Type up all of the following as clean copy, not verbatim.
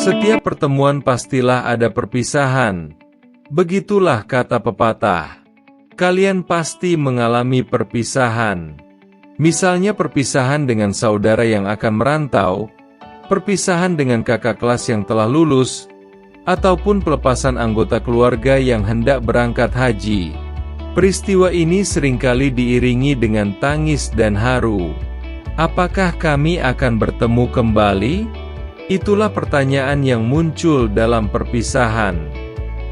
Setiap pertemuan pastilah ada perpisahan. Begitulah kata pepatah. Kalian pasti mengalami perpisahan. Misalnya perpisahan dengan saudara yang akan merantau, perpisahan dengan kakak kelas yang telah lulus, ataupun pelepasan anggota keluarga yang hendak berangkat haji. Peristiwa ini seringkali diiringi dengan tangis dan haru. Apakah kami akan bertemu kembali? Itulah pertanyaan yang muncul dalam perpisahan.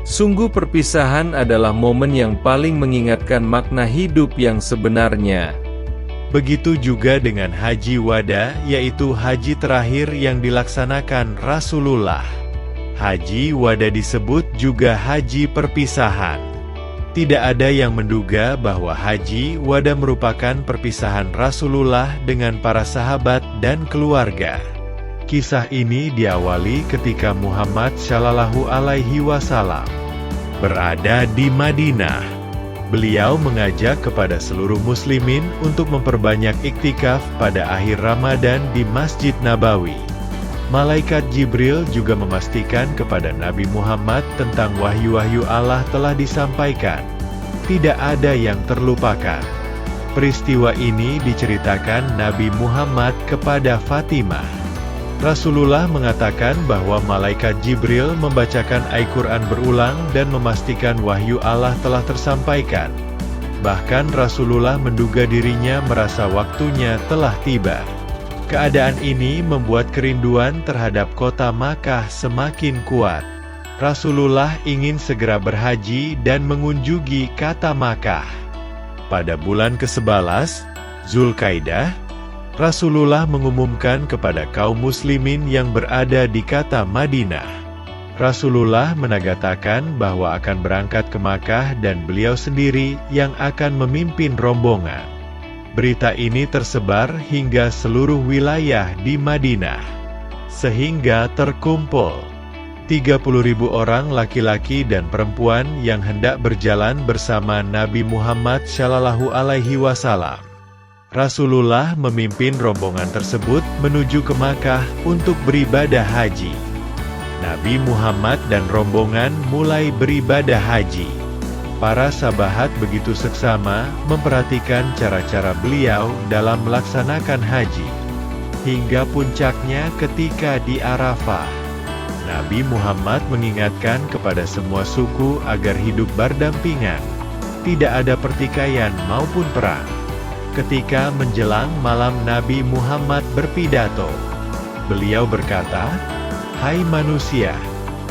Sungguh perpisahan adalah momen yang paling mengingatkan makna hidup yang sebenarnya. Begitu juga dengan Haji Wada, yaitu haji terakhir yang dilaksanakan Rasulullah. Haji Wada disebut juga haji perpisahan. Tidak ada yang menduga bahwa Haji Wada merupakan perpisahan Rasulullah dengan para sahabat dan keluarga. Kisah ini diawali ketika Muhammad Shallallahu Alaihi Wasallam berada di Madinah. Beliau mengajak kepada seluruh muslimin untuk memperbanyak iktikaf pada akhir Ramadan di Masjid Nabawi. Malaikat Jibril juga memastikan kepada Nabi Muhammad tentang wahyu-wahyu Allah telah disampaikan. Tidak ada yang terlupakan. Peristiwa ini diceritakan Nabi Muhammad kepada Fatimah. Rasulullah mengatakan bahwa malaikat Jibril membacakan Al-Quran berulang dan memastikan wahyu Allah telah tersampaikan. Bahkan Rasulullah menduga dirinya merasa waktunya telah tiba. Keadaan ini membuat kerinduan terhadap kota Makkah semakin kuat. Rasulullah ingin segera berhaji dan mengunjungi kota Makkah. Pada bulan ke-11, Zulkaidah, Rasulullah mengumumkan kepada kaum muslimin yang berada di kota Madinah. Rasulullah menagatakan bahwa akan berangkat ke Makkah dan beliau sendiri yang akan memimpin rombongan. Berita ini tersebar hingga seluruh wilayah di Madinah, sehingga terkumpul 30.000 orang laki-laki dan perempuan yang hendak berjalan bersama Nabi Muhammad Shallallahu Alaihi Wasallam. Rasulullah memimpin rombongan tersebut menuju ke Makkah untuk beribadah haji. Nabi Muhammad dan rombongan mulai beribadah haji. Para sahabat begitu seksama memperhatikan cara-cara beliau dalam melaksanakan haji. Hingga puncaknya ketika di Arafah, Nabi Muhammad mengingatkan kepada semua suku agar hidup berdampingan. Tidak ada pertikaian maupun perang. Ketika menjelang malam Nabi Muhammad berpidato, beliau berkata, "Hai manusia,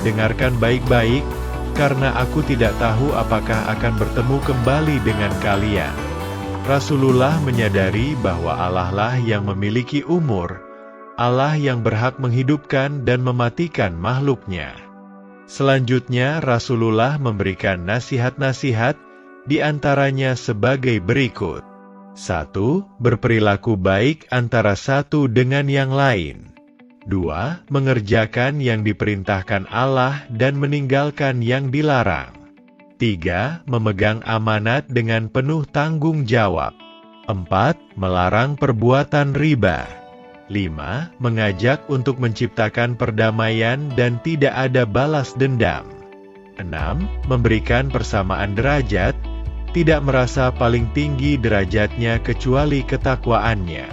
dengarkan baik-baik, karena aku tidak tahu apakah akan bertemu kembali dengan kalian." Rasulullah menyadari bahwa Allah lah yang memiliki umur, Allah yang berhak menghidupkan dan mematikan makhluknya. Selanjutnya Rasulullah memberikan nasihat-nasihat, di antaranya sebagai berikut. 1. Berperilaku baik antara satu dengan yang lain. 2. Mengerjakan yang diperintahkan Allah dan meninggalkan yang dilarang. 3. Memegang amanat dengan penuh tanggung jawab. 4. Melarang perbuatan riba. 5. Mengajak untuk menciptakan perdamaian dan tidak ada balas dendam. 6. Memberikan persamaan derajat, tidak merasa paling tinggi derajatnya kecuali ketakwaannya.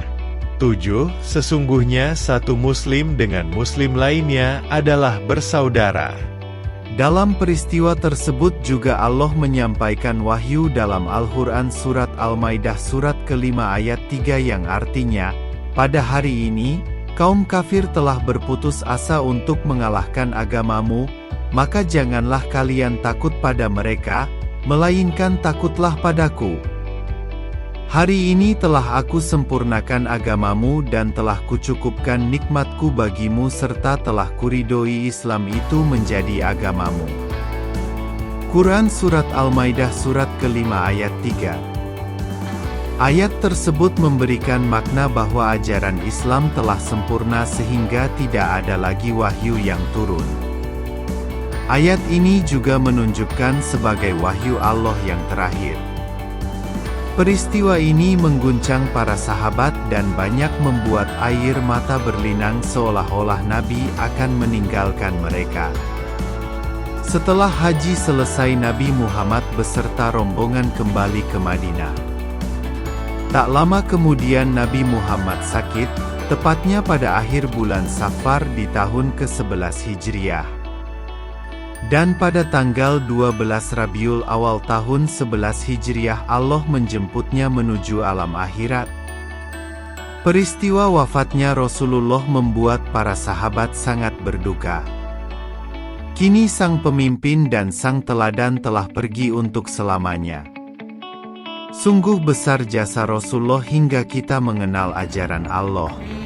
7. Sesungguhnya satu muslim dengan muslim lainnya adalah bersaudara. Dalam peristiwa tersebut juga Allah menyampaikan wahyu dalam Al-Quran surat Al-Maidah surat ke-5 ayat 3 yang artinya, pada hari ini, kaum kafir telah berputus asa untuk mengalahkan agamamu, maka janganlah kalian takut pada mereka, melainkan takutlah padaku. Hari ini telah aku sempurnakan agamamu dan telah kucukupkan nikmatku bagimu serta telah kuridhoi Islam itu menjadi agamamu. Quran Surat Al-Maidah Surat ke-5 ayat 3. Ayat tersebut memberikan makna bahwa ajaran Islam telah sempurna sehingga tidak ada lagi wahyu yang turun. Ayat ini juga menunjukkan sebagai wahyu Allah yang terakhir. Peristiwa ini mengguncang para sahabat dan banyak membuat air mata berlinang seolah-olah Nabi akan meninggalkan mereka. Setelah haji selesai, Nabi Muhammad beserta rombongan kembali ke Madinah. Tak lama kemudian Nabi Muhammad sakit, tepatnya pada akhir bulan Safar di tahun ke-11 Hijriah. Dan pada tanggal 12 Rabiul Awal tahun 11 Hijriah Allah menjemputnya menuju alam akhirat. Peristiwa wafatnya Rasulullah membuat para sahabat sangat berduka. Kini sang pemimpin dan sang teladan telah pergi untuk selamanya. Sungguh besar jasa Rasulullah hingga kita mengenal ajaran Allah.